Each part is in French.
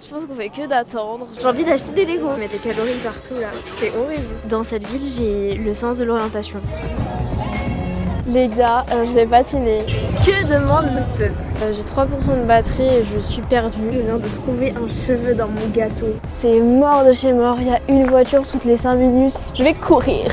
Je pense qu'on fait que d'attendre. J'ai envie d'acheter des Lego. Mais des calories partout là, c'est horrible. Dans cette ville, j'ai le sens de l'orientation. Les gars, je vais patiner. Que demande le peuple? J'ai 3% de batterie et je suis perdue. Je viens de trouver un cheveu dans mon gâteau. C'est mort de chez mort, il y a une voiture toutes les 5 minutes. Je vais courir.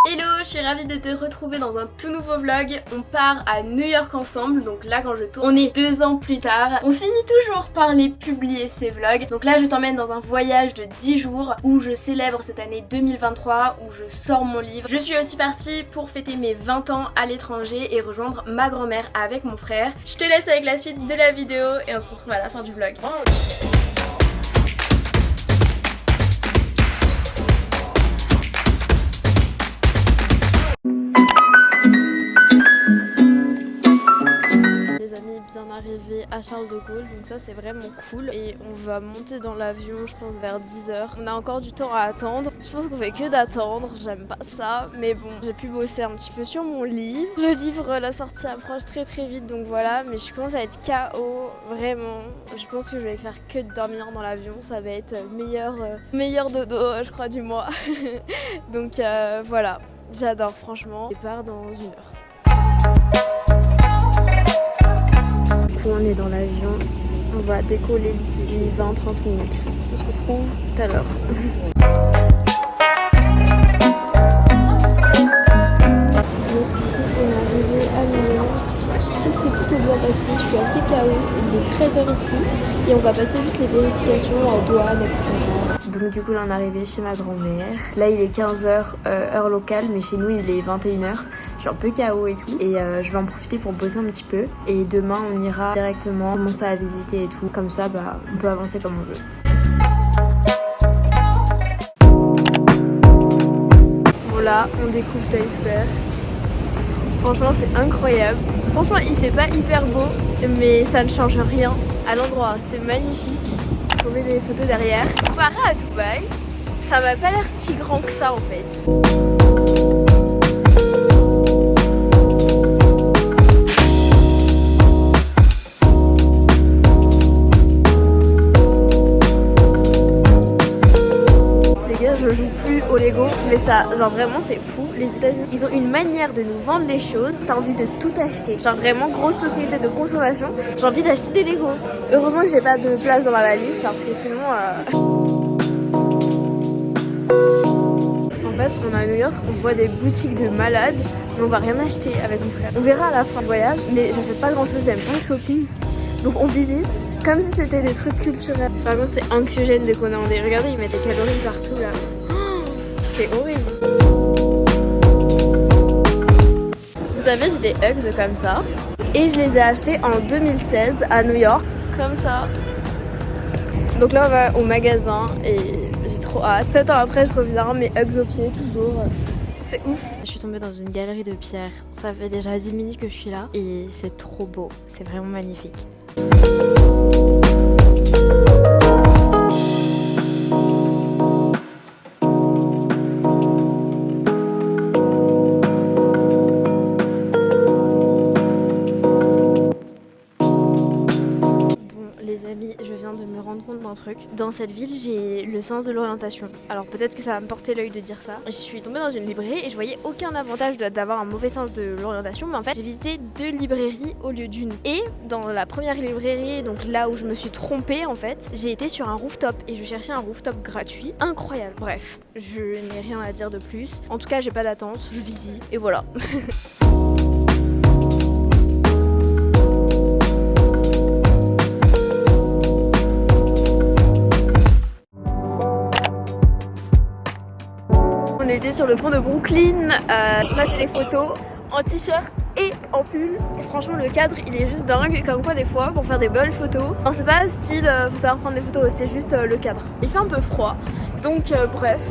Hello, je suis ravie de te retrouver dans un tout nouveau vlog. On part à New York ensemble, donc là quand je tourne, on est 2 ans plus tard. On finit toujours par les publier ces vlogs. Donc là je t'emmène dans un voyage de 10 jours où je célèbre cette année 2023, où je sors mon livre. Je suis aussi partie pour fêter mes 20 ans à l'étranger et rejoindre ma grand-mère avec mon frère. Je te laisse avec la suite de la vidéo et on se retrouve à la fin du vlog. Bien arrivé à Charles de Gaulle, donc ça c'est vraiment cool et on va monter dans l'avion je pense vers 10h. On a encore du temps à attendre, je pense qu'on fait que d'attendre, j'aime pas ça mais bon, j'ai pu bosser un petit peu sur mon livre. Le livre, la sortie approche très vite donc voilà, mais je commence à être KO vraiment. Je pense que je vais faire que de dormir dans l'avion, ça va être meilleur dodo je crois du mois. Donc voilà, j'adore franchement. Je pars dans 1 heure. On est dans l'avion, on va décoller d'ici 20-30 minutes. On se retrouve tout à l'heure. Donc on est arrivé à New York. Tout s'est plutôt bien passé, je suis assez KO. Il est 13h ici et on va passer juste les vérifications en douane, etc. Donc du coup là on est arrivé chez ma grand-mère. Là il est 15h heure locale mais chez nous il est 21h. Je suis un peu KO et tout et je vais en profiter pour bosser un petit peu et demain on ira directement commencer à visiter et tout, comme ça bah on peut avancer comme on veut. Voilà, on découvre Times Square. Franchement c'est incroyable. Franchement il fait pas hyper beau mais ça ne change rien à l'endroit, c'est magnifique. Je mets des photos derrière. Comparé à Dubaï, ça m'a pas l'air si grand que ça en fait. Je joue plus au Lego, mais ça, genre vraiment c'est fou. Les États-Unis, ils ont une manière de nous vendre les choses. T'as envie de tout acheter. Genre vraiment grosse société de consommation. J'ai envie d'acheter des Lego. Heureusement que j'ai pas de place dans ma valise parce que sinon. En fait, on est à New York, on voit des boutiques de malades, mais on va rien acheter avec mon frère. On verra à la fin du voyage, mais j'achète pas grand chose. J'aime pas le shopping. Donc on visite comme si c'était des trucs culturels. Par contre c'est anxiogène dès qu'on est en dé. Regardez, ils mettent des calories partout là. Oh, c'est horrible. Vous savez, j'ai des Uggs comme ça. Et je les ai achetés en 2016 à New York. Comme ça. Donc là on va au magasin et j'ai trop hâte. 7 ans après je reviens, mes Uggs aux pieds toujours. C'est ouf. Je suis tombée dans une galerie de pierres. Ça fait déjà 10 minutes que je suis là et c'est trop beau. C'est vraiment magnifique. Je viens de me rendre compte d'un truc. Dans cette ville, j'ai le sens de l'orientation. Alors peut-être que ça va me porter l'œil de dire ça. Je suis tombée dans une librairie et je voyais aucun avantage d'avoir un mauvais sens de l'orientation. Mais en fait, j'ai visité 2 librairies au lieu d'une. Et dans la première librairie, donc là où je me suis trompée en fait, j'ai été sur un rooftop et je cherchais un rooftop gratuit. Incroyable. Bref, je n'ai rien à dire de plus. En tout cas, j'ai pas d'attente. Je visite et voilà. On était sur le pont de Brooklyn, on a fait des photos en t-shirt et en pull. Et franchement le cadre il est juste dingue, comme quoi des fois pour faire des belles photos, non c'est pas style, faut savoir prendre des photos, c'est juste le cadre. Il fait un peu froid, donc bref,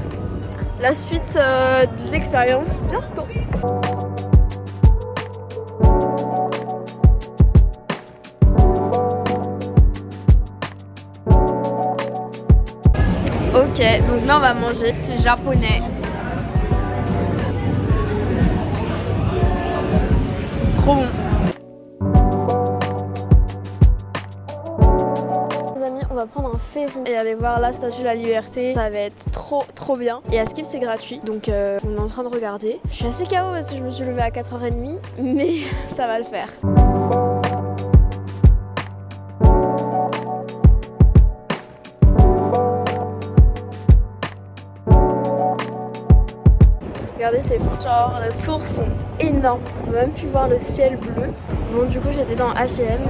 la suite de l'expérience bientôt. Ok, donc là on va manger, c'est japonais. Trop bon. Les amis, on va va prendre un ferry et aller voir la Statue de la Liberté. Ça va être trop bien. Et à Skip c'est gratuit, donc on est en train de regarder. Je suis assez KO parce que je me suis levée à 4h30, mais ça va le faire. Regardez ces genre les tours sont énormes, on peut même plus voir le ciel bleu. Bon du coup j'étais dans H&M.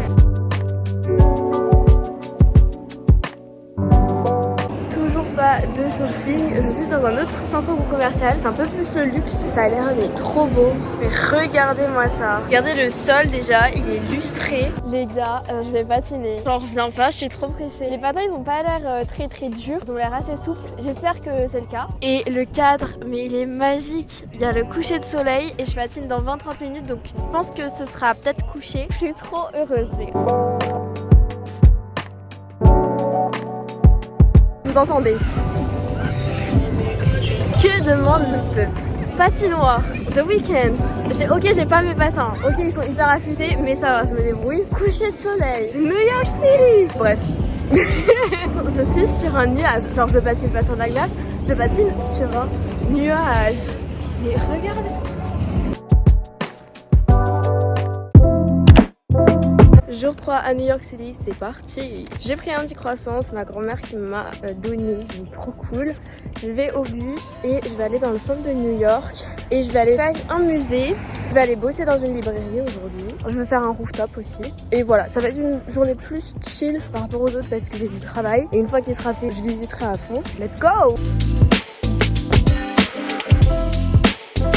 Pas de shopping, je suis dans un autre centre commercial, c'est un peu plus le luxe, ça a l'air mais trop beau. Mais regardez-moi ça, regardez le sol déjà, il est lustré. Les gars, je vais patiner, j'en reviens pas, je suis trop pressée. Les patins ils ont pas l'air très durs, ils ont l'air assez souples, j'espère que c'est le cas. Et le cadre, mais il est magique, il y a le coucher de soleil et je patine dans 20-30 minutes, donc je pense que ce sera peut-être couché. Je suis trop heureuse les gars. Vous entendez? Que demande le peuple? Patinoire, The Weeknd. Ok, j'ai pas mes patins. Ok, ils sont hyper affûtés, mais ça va, je me débrouille. Coucher de soleil, New York City. Bref. Je suis sur un nuage. Genre, je patine pas sur la glace, je patine sur un nuage. Mais regardez. Jour 3 à New York City, c'est parti. J'ai pris un petit croissant, c'est ma grand-mère qui m'a donné, donc trop cool. Je vais au bus et je vais aller dans le centre de New York et je vais aller faire un musée. Je vais aller bosser dans une librairie aujourd'hui. Je vais faire un rooftop aussi. Et voilà, ça va être une journée plus chill par rapport aux autres parce que j'ai du travail. Et une fois qu'il sera fait, je visiterai à fond. Let's go!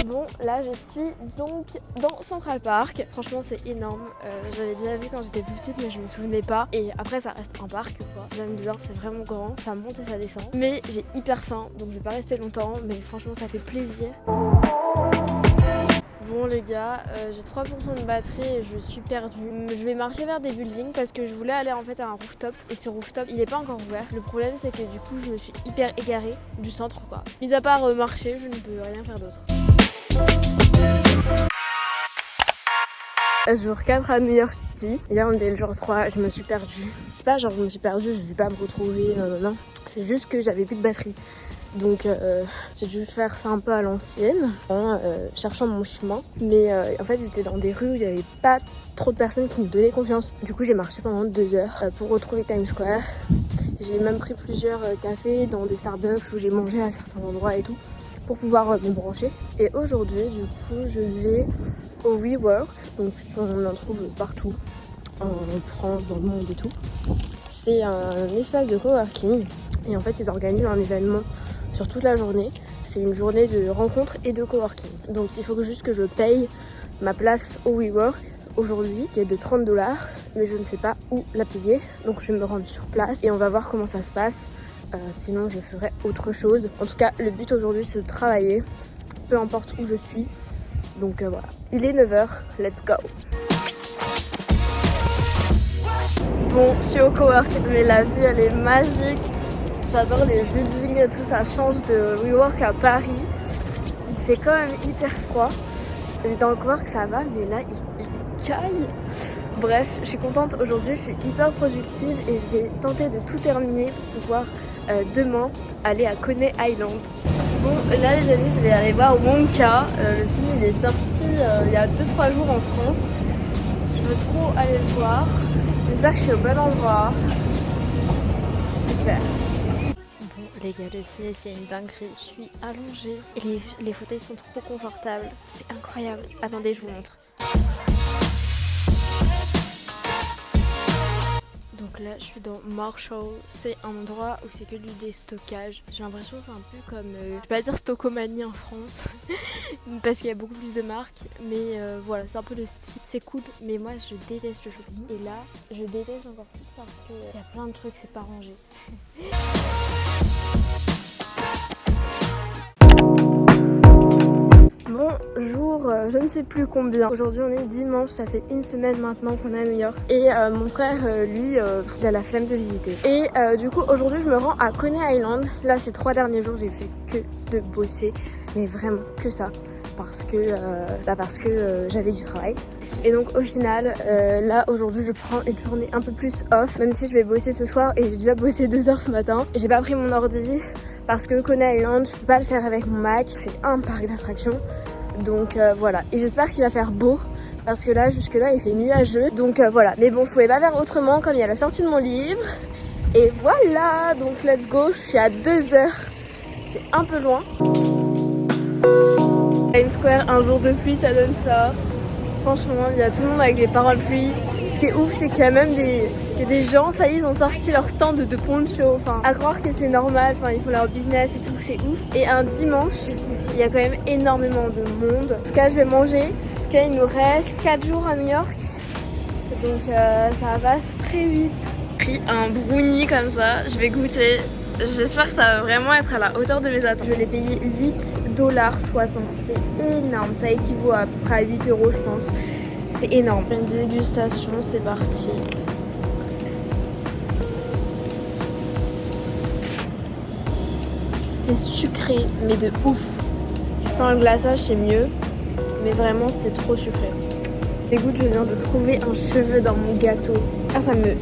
Bon, là je suis donc dans Central Park. Franchement c'est énorme, j'avais déjà vu quand j'étais plus petite mais je me souvenais pas. Et après ça reste un parc quoi, j'aime bien, c'est vraiment grand, ça monte et ça descend. Mais j'ai hyper faim donc je vais pas rester longtemps, mais franchement ça fait plaisir. Bon les gars, j'ai 3% de batterie et je suis perdue. Je vais marcher vers des buildings parce que je voulais aller en fait à un rooftop. Et ce rooftop il est pas encore ouvert. Le problème c'est que du coup je me suis hyper égarée du centre quoi. Mis à part marcher, je ne peux rien faire d'autre. Jour 4 à New York City. Hier on était le jour 3, je me suis perdue. C'est pas genre je me suis perdue, je sais pas me retrouver, non. C'est juste que j'avais plus de batterie. Donc j'ai dû faire ça un peu à l'ancienne, en cherchant mon chemin. Mais en fait j'étais dans des rues où il n'y avait pas trop de personnes qui me donnaient confiance. Du coup j'ai marché pendant 2 heures pour retrouver Times Square. J'ai même pris plusieurs cafés dans des Starbucks où j'ai mangé à certains endroits et tout, pour pouvoir me brancher. Et aujourd'hui du coup je vais au WeWork, donc on en trouve partout en France, dans le monde et tout. C'est un espace de coworking et en fait ils organisent un événement sur toute la journée. C'est une journée de rencontres et de coworking. Donc il faut juste que je paye ma place au WeWork aujourd'hui qui est de $30, mais je ne sais pas où la payer, donc je vais me rendre sur place et on va voir comment ça se passe. Sinon je ferai autre chose. En tout cas le but aujourd'hui c'est de travailler, peu importe où je suis. Donc voilà, il est 9h, let's go. Bon, je suis au cowork, mais la vue elle est magique. J'adore les buildings et tout, ça change de WeWork à Paris. Il fait quand même hyper froid. J'étais dans le cowork, ça va, mais là il caille. Bref, je suis contente aujourd'hui, je suis hyper productive et je vais tenter de tout terminer pour pouvoir demain aller à Coney Island. Bon là les amis, je vais aller voir Wonka. Le film il est sorti il y a 2-3 jours en France. Je veux trop aller le voir. J'espère que je suis au bon endroit. J'espère. Bon les gars, le ciné c'est une dinguerie. Je suis allongée et les fauteuils sont trop confortables. C'est incroyable. Attendez, je vous montre. Donc là je suis dans Marshall, c'est un endroit où c'est que du déstockage. J'ai l'impression que c'est un peu comme, je vais pas dire Stockomanie en France, parce qu'il y a beaucoup plus de marques, mais voilà, c'est un peu le style, c'est cool, mais moi je déteste le shopping. Et là, je déteste encore plus parce qu'il y a plein de trucs, c'est pas rangé. Bonjour, je ne sais plus combien. Aujourd'hui on est dimanche, ça fait 1 semaine maintenant qu'on est à New York. Et mon frère, lui, il a la flemme de visiter. Et du coup aujourd'hui je me rends à Coney Island. Là ces 3 derniers jours j'ai fait que de bosser, mais vraiment que ça. Parce que j'avais du travail. Et donc au final, là aujourd'hui je prends une journée un peu plus off, même si je vais bosser ce soir et j'ai déjà bossé 2 heures ce matin. J'ai pas pris mon ordi parce que Coney Island, je peux pas le faire avec mon Mac, c'est un parc d'attractions. Donc voilà, et j'espère qu'il va faire beau parce que là jusque là il fait nuageux. Donc voilà, mais bon je pouvais pas faire autrement comme il y a la sortie de mon livre. Et voilà, donc let's go, je suis à 2 heures, c'est un peu loin. Times Square, un jour de pluie, ça donne ça. Franchement, il y a tout le monde avec des parapluies. Ce qui est ouf, c'est qu'il y a même des gens, ça y est, ils ont sorti leur stand de poncho. Enfin, à croire que c'est normal, enfin, ils font leur business et tout, c'est ouf. Et un dimanche, il y a quand même énormément de monde. En tout cas, je vais manger. En tout cas, il nous reste 4 jours à New York. Donc, ça passe très vite. J'ai pris un brownie comme ça, je vais goûter. J'espère que ça va vraiment être à la hauteur de mes attentes. Je l'ai payé 8,60$. C'est énorme. Ça équivaut à peu près à 8 € je pense. C'est énorme. Une dégustation, c'est parti. C'est sucré, mais de ouf. Sans le glaçage, c'est mieux. Mais vraiment, c'est trop sucré. Écoute, je viens de trouver un cheveu dans mon gâteau. Ah, ça me...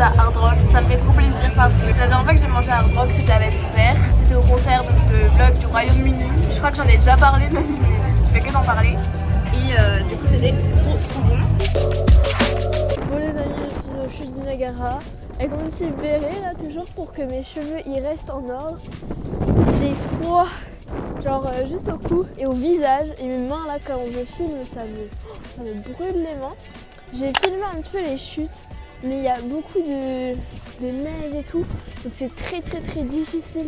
à Hard Rock, ça me fait trop plaisir parce que la dernière fois que j'ai mangé à Hard Rock c'était avec mon père, c'était au concert de vlog du Royaume-Uni. Je crois que j'en ai déjà parlé même, mais je fais que d'en parler et du coup c'était trop bon. Bon les amis, je suis au chute du Niagara avec mon petit béret là toujours pour que mes cheveux y restent en ordre. J'ai froid, genre juste au cou et au visage et mes mains là quand je filme ça me brûle les mains. J'ai filmé un petit peu les chutes. Mais il y a beaucoup de neige et tout, donc c'est très difficile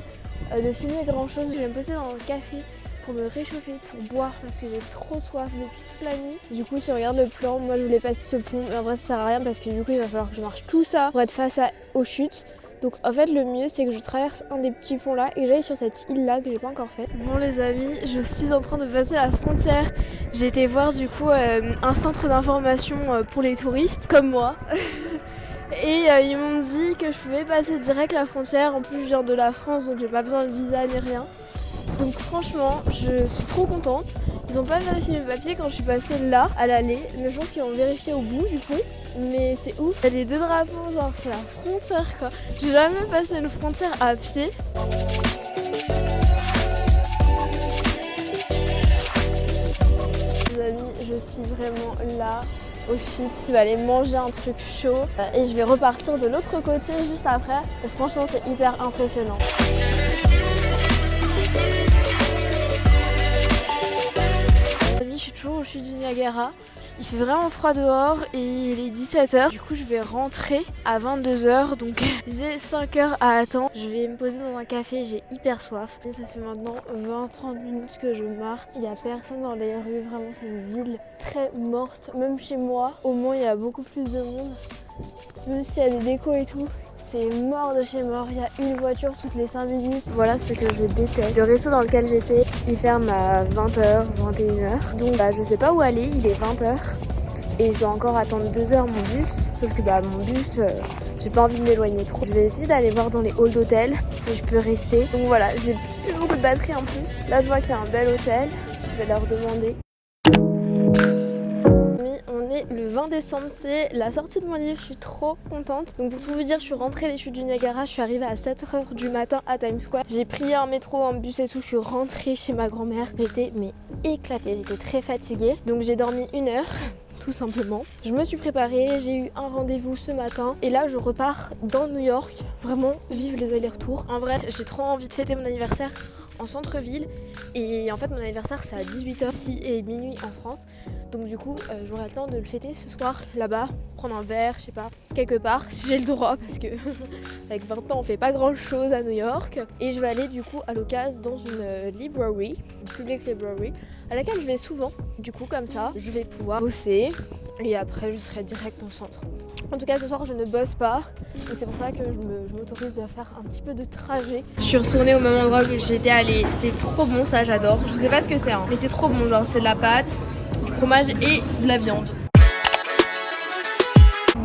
de filmer grand chose. Je vais me poser dans un café pour me réchauffer, pour boire parce que j'ai trop soif depuis toute la nuit. Du coup si on regarde le plan, moi je voulais passer ce pont, mais en vrai ça sert à rien parce que du coup il va falloir que je marche tout ça pour être face aux chutes. Donc en fait le mieux c'est que je traverse un des petits ponts là et que j'aille sur cette île là que j'ai pas encore fait. Bon les amis, je suis en train de passer la frontière. J'ai été voir du coup un centre d'information pour les touristes comme moi. Et ils m'ont dit que je pouvais passer direct la frontière. En plus je viens de la France donc j'ai pas besoin de visa ni rien. Donc franchement je suis trop contente. Ils ont pas vérifié mes papiers quand je suis passée là à l'aller, mais je pense qu'ils vont vérifier au bout du coup. Mais c'est ouf, il y a les deux drapeaux, genre c'est la frontière quoi. J'ai jamais passé une frontière à pied. Les amis, je suis vraiment là au chute, je vais aller manger un truc chaud et je vais repartir de l'autre côté juste après. Et franchement c'est hyper impressionnant. Je suis toujours au chute du Niagara. Il fait vraiment froid dehors et il est 17h. Du coup je vais rentrer à 22h, donc j'ai 5 heures à attendre. Je vais me poser dans un café, j'ai hyper soif. Et ça fait maintenant 20-30 minutes que je marche. Il n'y a personne dans les rues, vraiment c'est une ville très morte. Même chez moi, au moins il y a beaucoup plus de monde. Même s'il y a des décos et tout. C'est mort de chez mort, il y a une voiture toutes les 5 minutes. Voilà ce que je déteste. Le resto dans lequel j'étais, il ferme à 20h, 21h. Donc je sais pas où aller, il est 20h. Et je dois encore attendre 2 heures mon bus. Sauf que mon bus, j'ai pas envie de m'éloigner trop. Je vais essayer d'aller voir dans les halls d'hôtel si je peux rester. Donc voilà, j'ai plus beaucoup de batterie en plus. Là je vois qu'il y a un bel hôtel, je vais leur demander. Le 20 décembre, c'est la sortie de mon livre, je suis trop contente. Donc pour tout vous dire, je suis rentrée des chutes du Niagara, je suis arrivée à 7h du matin à Times Square. J'ai pris un métro, un bus et tout, je suis rentrée chez ma grand-mère. J'étais éclatée, j'étais très fatiguée. Donc j'ai dormi 1 heure. Tout simplement. Je me suis préparée, j'ai eu un rendez-vous ce matin et là je repars dans New York. Vraiment, vive les allers-retours. En vrai, j'ai trop envie de fêter mon anniversaire en centre-ville et en fait mon anniversaire c'est à 18h ici et minuit en France. Donc du coup j'aurai le temps de le fêter ce soir là-bas, prendre un verre, je sais pas, quelque part si j'ai le droit parce que avec 20 ans on fait pas grand chose à New York. Et je vais aller du coup à l'occasion dans une library, une public library à laquelle je vais souvent. Du coup comme ça je vais pouvoir bosser et après je serai direct au centre. En tout cas ce soir je ne bosse pas, donc c'est pour ça que je m'autorise à faire un petit peu de trajet. Je suis retournée au même endroit où j'étais allée, c'est trop bon ça, j'adore. Je sais pas ce que c'est mais c'est trop bon, genre c'est de la pâte, du fromage et de la viande.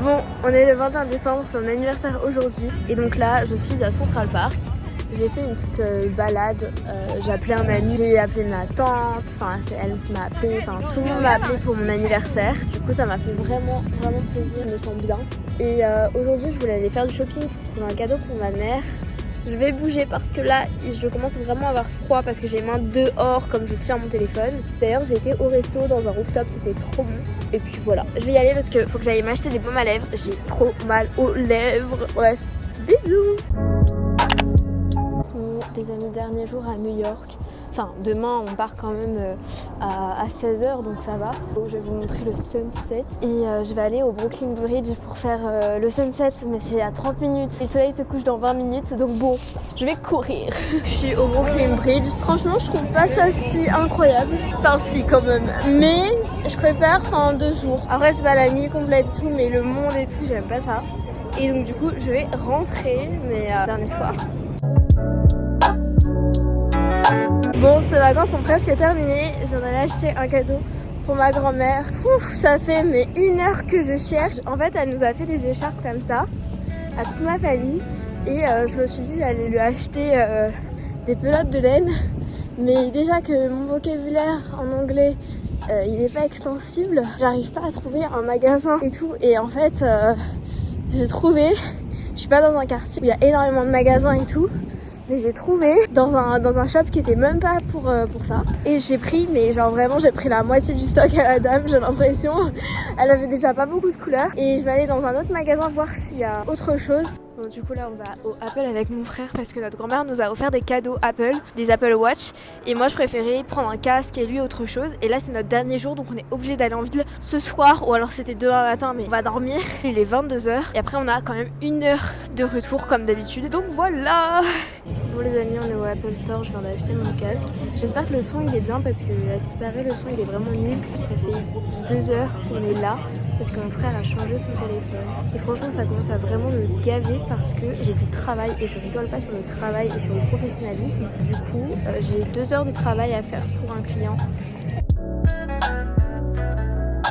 Bon, on est le 21 décembre, c'est mon anniversaire aujourd'hui et donc là je suis à Central Park. J'ai fait une petite balade, j'ai appelé un ami, j'ai appelé ma tante, enfin c'est elle qui m'a appelé, enfin tout le monde m'a appelé pour mon anniversaire. Du coup ça m'a fait vraiment plaisir, je me sens bien. Et aujourd'hui je voulais aller faire du shopping pour trouver un cadeau pour ma mère. Je vais bouger parce que là je commence vraiment à avoir froid parce que j'ai les mains dehors comme je tiens mon téléphone. D'ailleurs j'ai été au resto dans un rooftop, c'était trop bon. Et puis voilà, je vais y aller parce que faut que j'aille m'acheter des baumes à lèvres. J'ai trop mal aux lèvres. Bref, bisous. Les amis, dernier jour à New York. Enfin, demain on part quand même à 16h donc ça va. Je vais vous montrer le sunset et je vais aller au Brooklyn Bridge pour faire le sunset, mais c'est à 30 minutes. Le soleil se couche dans 20 minutes donc bon, je vais courir. Je suis au Brooklyn Bridge. Franchement, je trouve pas ça si incroyable. Enfin, si quand même. Mais je préfère en 2 jours. Après, c'est pas la nuit complète et tout, mais le monde et tout, j'aime pas ça. Et donc, du coup, je vais rentrer, mais dernier soir. Bon, ces vacances sont presque terminées. J'en allais acheter un cadeau pour ma grand-mère. Ça fait mais 1 heure que je cherche. En fait, elle nous a fait des écharpes comme ça à toute ma famille. Et je me suis dit j'allais lui acheter des pelotes de laine. Mais déjà que mon vocabulaire en anglais, il n'est pas extensible. J'arrive pas à trouver un magasin et tout. Et en fait, j'ai trouvé... Je suis pas dans un quartier où il y a énormément de magasins et tout. Mais j'ai trouvé dans un shop qui était même pas pour ça. Et j'ai pris, mais genre vraiment j'ai pris la moitié du stock à la dame, j'ai l'impression. Elle avait déjà pas beaucoup de couleurs. Et je vais aller dans un autre magasin voir s'il y a autre chose. Bon, du coup là on va au Apple avec mon frère parce que notre grand-mère nous a offert des cadeaux Apple, des Apple Watch. Et moi je préférais prendre un casque et lui autre chose. Et là c'est notre dernier jour donc on est obligé d'aller en ville ce soir. Ou alors c'était demain matin mais on va dormir. Il est 22h et après on a quand même 1 heure de retour comme d'habitude. Donc voilà. Bon les amis, on est au Apple Store, je viens d'acheter mon casque. J'espère que le son il est bien parce que à ce qui paraît le son il est vraiment nul. Ça fait 2 heures qu'on est là parce que mon frère a changé son téléphone. Et franchement ça commence à vraiment me gaver parce que j'ai du travail et je rigole pas sur le travail et sur le professionnalisme. Du coup j'ai 2 heures de travail à faire pour un client.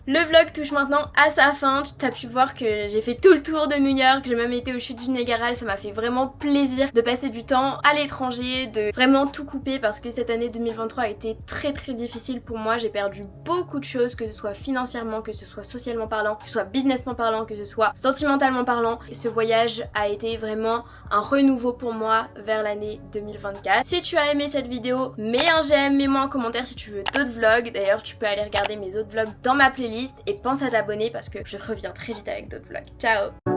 Le vlog touche maintenant à sa fin. Tu as pu voir que j'ai fait tout le tour de New York. J'ai même été aux chutes du Niagara et ça m'a fait vraiment plaisir de passer du temps à l'étranger, de vraiment tout couper parce que cette année 2023 a été très difficile pour moi. J'ai perdu beaucoup de choses, que ce soit financièrement, que ce soit socialement parlant, que ce soit businessment parlant, que ce soit sentimentalement parlant. Et ce voyage a été vraiment un renouveau pour moi vers l'année 2024. Si tu as aimé cette vidéo, mets un j'aime, mets-moi en commentaire si tu veux d'autres vlogs. D'ailleurs, tu peux aller regarder mes autres vlogs dans ma playlist et pense à t'abonner parce que je reviens très vite avec d'autres vlogs. Ciao!